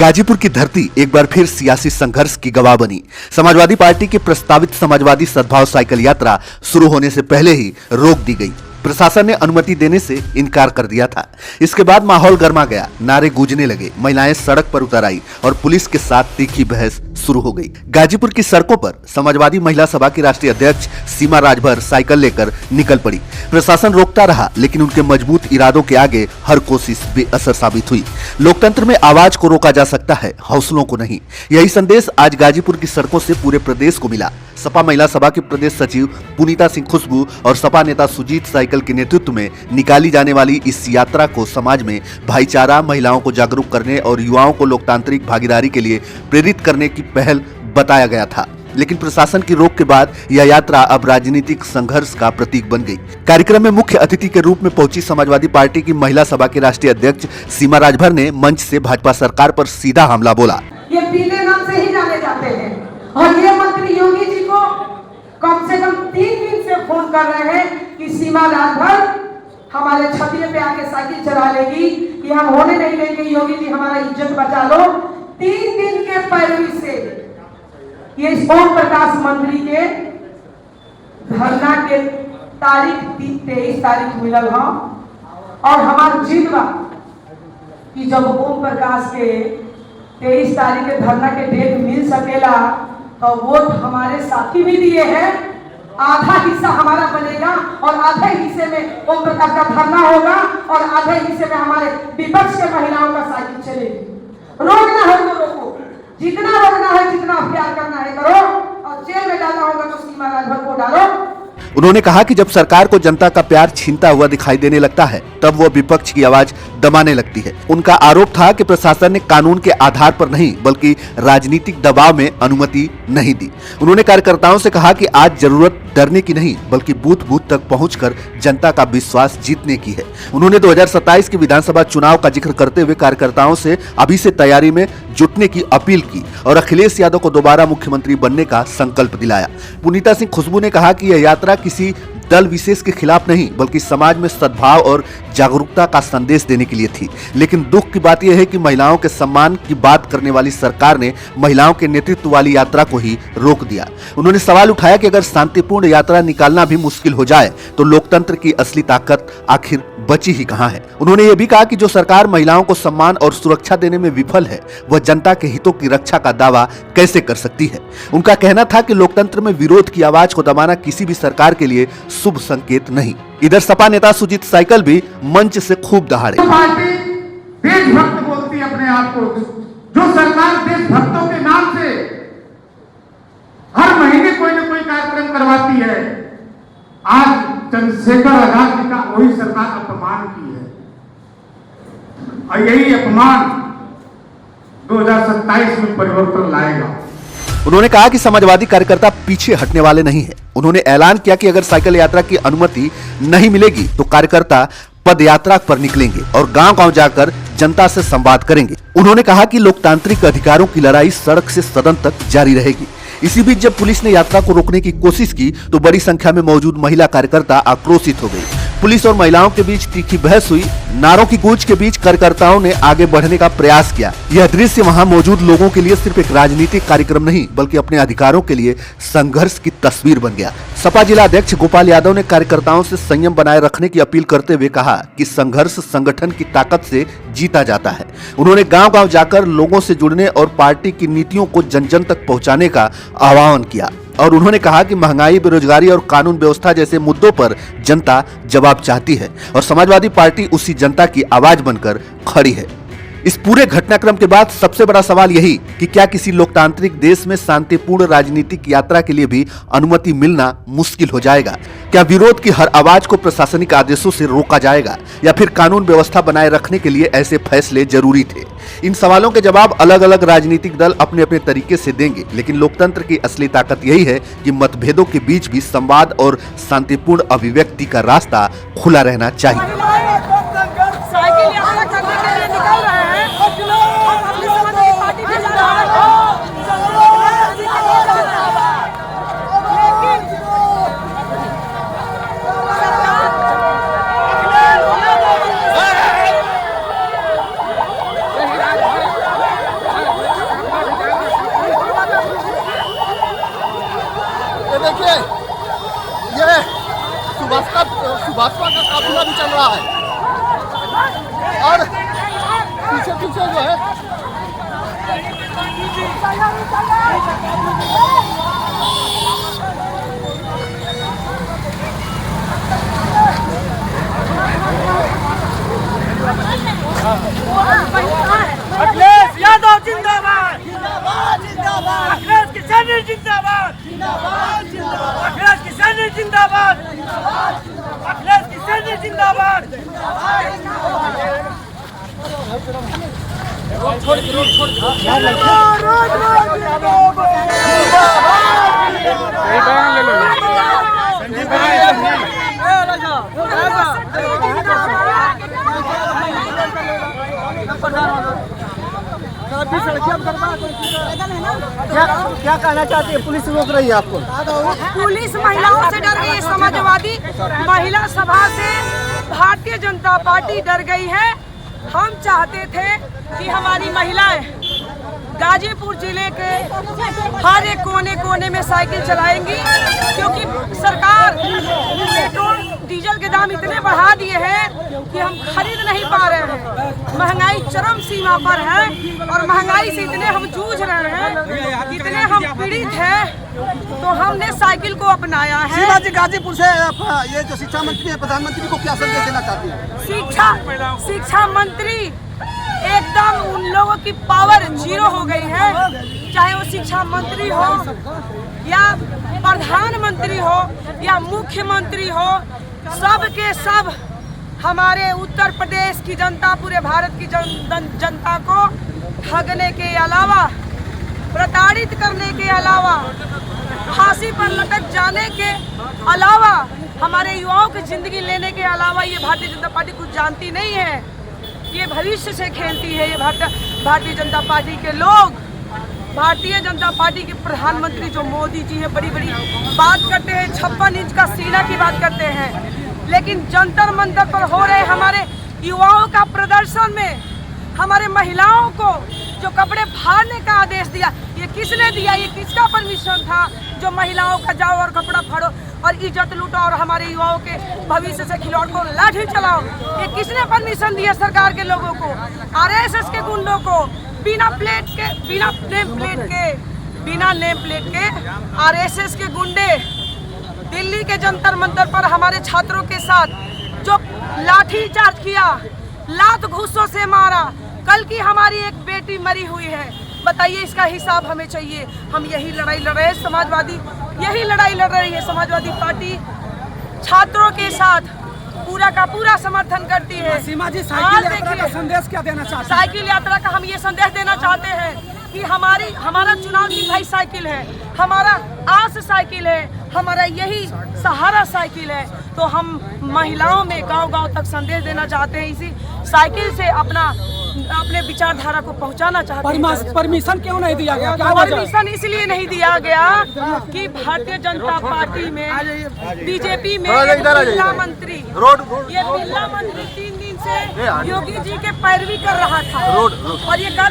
गाजीपुर की धरती एक बार फिर सियासी संघर्ष की गवाह बनी। समाजवादी पार्टी की प्रस्तावित समाजवादी सद्भाव साइकिल यात्रा शुरू होने से पहले ही रोक दी गई। प्रशासन ने अनुमति देने से इनकार कर दिया था। इसके बाद माहौल गर्मा गया, नारे गूंजने लगे, महिलाएं सड़क पर उतर आई और पुलिस के साथ तीखी बहस शुरू हो गई। गाजीपुर की सड़कों पर समाजवादी महिला सभा की राष्ट्रीय अध्यक्ष सीमा राजभर साइकिल लेकर निकल पड़ी। प्रशासन रोकता रहा, लेकिन उनके मजबूत इरादों के आगे हर कोशिश बेअसर साबित हुई। लोकतंत्र में आवाज को रोका जा सकता है, हौसलों को नहीं। यही संदेश आज गाजीपुर की सड़कों से पूरे प्रदेश को मिला। सपा महिला सभा की प्रदेश सचिव पुनीता सिंह खुशबू और सपा नेता सुजीत साइकिल के नेतृत्व में निकाली जाने वाली इस यात्रा को समाज में भाईचारा, महिलाओं को जागरूक करने और युवाओं को लोकतांत्रिक भागीदारी के लिए प्रेरित करने की पहल बताया गया था। लेकिन प्रशासन की रोक के बाद यह यात्रा अब राजनीतिक संघर्ष का प्रतीक बन गई। कार्यक्रम में मुख्य अतिथि के रूप में पहुंची समाजवादी पार्टी की महिला सभा के राष्ट्रीय अध्यक्ष सीमा राजभर ने मंच से भाजपा सरकार पर सीधा हमला बोला। ये पीले नाम से ही जाने जाते हैं और ये मंत्री योगी जी को कम से कम 3 दिन से फोन कर रहे हैं कि सीमा राजभर हमारे छतिये पे आके साइकिल चला लेगी, कि हम होने नहीं देंगे, योगी जी हमारा इज्जत बचा लो। 3 दिन के पैरवी से ये ओम प्रकाश मंत्री के धरना के तारीख 23 तारीख मिलल है और हमार जिद बा कि जब ओम प्रकाश के 23 तारीख के धरना के डेट मिल सकेला तो वोट हमारे साथी भी दिए हैं, आधा हिस्सा हमारा बनेगा और आधे हिस्से में ओम प्रकाश का धरना होगा और आधे हिस्से में हमारे विपक्ष के महिलाओं का साइकिल चलेगी। रोकना है तो रोको, जितना रोकना है, जितना प्यार करना है करो, और जेल में डालना होगा तो सीमा राजभर को डालो। उन्होंने कहा कि जब सरकार को जनता का प्यार छीनता हुआ दिखाई देने लगता है, तब वो विपक्ष की आवाज दबाने लगती है। उनका आरोप था कि प्रशासन ने कानून के आधार पर नहीं बल्कि राजनीतिक दबाव में अनुमति नहीं दी। उन्होंने कार्यकर्ताओं से कहा कि आज जरूरत डरने की नहीं बल्कि बूथ बूथ तक पहुंचकर जनता का विश्वास जीतने की है। उन्होंने 2027 के विधानसभा चुनाव का जिक्र करते हुए कार्यकर्ताओं से अभी से तैयारी में जुटने की अपील की और अखिलेश यादव को दोबारा मुख्यमंत्री बनने का संकल्प दिलाया। पुनीता सिंह खुशबू ने कहा कि यह यात्रा किसी दल विशेष के खिलाफ नहीं बल्कि समाज में सद्भाव और जागरूकता का संदेश देने के लिए थी। लेकिन दुख की बात यह है कि महिलाओं के सम्मान की बात करने वाली सरकार ने महिलाओं के नेतृत्व वाली यात्रा को ही रोक दिया। उन्होंने सवाल उठाया कि अगर शांतिपूर्ण यात्रा निकालना भी मुश्किल हो जाए तो लोकतंत्र की असली ताकत आखिर बची ही कहां है। उन्होंने ये भी कहा कि जो सरकार महिलाओं को सम्मान और सुरक्षा देने में विफल है, वह जनता के हितों की रक्षा का दावा कैसे कर सकती है। उनका कहना था कि लोकतंत्र में विरोध की आवाज को दबाना किसी भी सरकार के लिए शुभ संकेत नहीं। इधर सपा नेता सुजीत साइकिल भी मंच से खूब दहाड़े। पार्टी देशभक्त बोलती है अपने आप को, जो सरकार देशभक्तों के नाम से हर महीने कोई न कोई कार्यक्रम करवाती है, आज चंद्रशेखर आजाद जी का वही सरकार अपमान की है और यही अपमान 2027 में परिवर्तन लाएगा। उन्होंने कहा कि समाजवादी कार्यकर्ता पीछे हटने वाले नहीं हैं। उन्होंने ऐलान किया कि अगर साइकिल यात्रा की अनुमति नहीं मिलेगी तो कार्यकर्ता पद यात्रा पर निकलेंगे और गांव-गांव जाकर जनता से संवाद करेंगे। उन्होंने कहा कि लोकतांत्रिक अधिकारों की लड़ाई सड़क से सदन तक जारी रहेगी। इसी बीच जब पुलिस ने यात्रा को रोकने की कोशिश की तो बड़ी संख्या में मौजूद महिला कार्यकर्ता आक्रोशित हो गई। पुलिस और महिलाओं के बीच तीखी बहस हुई। नारों की गूंज के बीच कार्यकर्ताओं ने आगे बढ़ने का प्रयास किया। यह दृश्य वहां मौजूद लोगों के लिए सिर्फ एक राजनीतिक कार्यक्रम नहीं बल्कि अपने अधिकारों के लिए संघर्ष की तस्वीर बन गया। सपा जिला अध्यक्ष गोपाल यादव ने कार्यकर्ताओं से संयम बनाए रखने की अपील करते हुए कहा कि संघर्ष संगठन की ताकत से जीता जाता है। उन्होंने गांव-गांव जाकर लोगों से जुड़ने और पार्टी की नीतियों को जन जन तक पहुंचाने का आह्वान किया और उन्होंने कहा कि महंगाई, बेरोजगारी और कानून व्यवस्था जैसे मुद्दों पर जनता जवाब चाहती है और समाजवादी पार्टी उसी जनता की आवाज बनकर खड़ी है। इस पूरे घटनाक्रम के बाद सबसे बड़ा सवाल यही कि क्या किसी लोकतांत्रिक देश में शांतिपूर्ण राजनीतिक यात्रा के लिए भी अनुमति मिलना मुश्किल हो जाएगा? क्या विरोध की हर आवाज को प्रशासनिक आदेशों से रोका जाएगा या फिर कानून व्यवस्था बनाए रखने के लिए ऐसे फैसले जरूरी थे? इन सवालों के जवाब अलग अलग राजनीतिक दल अपने अपने तरीके से देंगे, लेकिन लोकतंत्र की असली ताकत यही है कि मतभेदों के बीच भी संवाद और शांतिपूर्ण अभिव्यक्ति का रास्ता खुला रहना चाहिए। भास्कर भाजपा का काफिला भी चल रहा है और पीछे पीछे जो है अखिलेश यादव जिंदाबाद, अखिलेश किसान जिंदाबाद, अखिलेश किसान जिंदाबाद, अखिलेश किसान जिंदाबाद। क्या कहना चाहती है? पुलिस रोक रही है आपको? पुलिस महिलाओं से डर गई है। समाजवादी महिला सभा से भारतीय जनता पार्टी डर गई है। हम चाहते थे कि हमारी महिलाएं गाजीपुर जिले के हर एक कोने कोने में साइकिल चलाएंगी, क्योंकि सरकार पेट्रोल डीजल के दाम इतने बढ़ा दिए हैं कि हम खरीद नहीं पा रहे हैं। महंगाई चरम सीमा पर है और महंगाई से इतने हम जूझ रहे हैं, इतने हम पीड़ित हैं, तो हमने साइकिल को अपनाया है। सीमा जी, गाजीपुर से ये जो शिक्षा मंत्री है, प्रधानमंत्री को क्या संदेश देना चाहती है? शिक्षा मंत्री एकदम उन लोगों की पावर जीरो हो गई है, चाहे वो शिक्षा मंत्री हो या प्रधानमंत्री हो या मुख्यमंत्री हो, सब के सब हमारे उत्तर प्रदेश की जनता, पूरे भारत की जनता को ठगने के अलावा, प्रताड़ित करने के अलावा, फांसी पर लटक जाने के अलावा, हमारे युवाओं की जिंदगी लेने के अलावा ये भारतीय जनता पार्टी कुछ जानती नहीं है। ये भविष्य से खेलती है। ये भारतीय जनता पार्टी के लोग, भारतीय जनता पार्टी के प्रधानमंत्री जो मोदी जी है, बड़ी बड़ी बात करते हैं, 56 इंच का सीना की बात करते हैं, लेकिन जंतर मंतर पर हो रहे हमारे युवाओं का प्रदर्शन में हमारे महिलाओं को जो कपड़े फाड़ने का आदेश दिया, ये किसने दिया? ये किसका परमिशन था जो महिलाओं का जाओ और कपड़ा फाड़ो और इज्जत लूटो और हमारे युवाओं के भविष्य से खिलौड़ को लाठी चलाओ? ये किसने परमिशन दिया सरकार के लोगों को? आरएसएस के गुंडों को बिना नेम प्लेट के आरएसएस के गुंडे दिल्ली के जंतर मंतर पर हमारे छात्रों के साथ जो लाठी चार्ज किया, लात घूसों से मारा। कल की हमारी एक बेटी मरी हुई है, बताइए इसका हिसाब हमें चाहिए। हम यही लड़ाई लड़ रहे हैं, यही लड़ाई लड़ रही है समाजवादी पार्टी। छात्रों के साथ पूरा का पूरा समर्थन करती है। सीमा जी, साइकिल यात्रा का संदेश क्या देना चाहते हैं? साइकिल यात्रा का हम ये संदेश देना चाहते हैं कि हमारा चुनाव की भाई साइकिल है, हमारा आस साइकिल है, हमारा यही सहारा साइकिल है। तो हम महिलाओं में गांव-गांव तक संदेश देना चाहते हैं, इसी साइकिल से अपने विचारधारा को पहुंचाना चाहते हैं। परमिशन क्यों नहीं दिया गया? परमिशन इसलिए नहीं दिया गया कि भारतीय जनता पार्टी में, बीजेपी में महिला मंत्री, ये महिला मंत्री 3 दिन से योगी जी के पैरवी कर रहा था और ये कर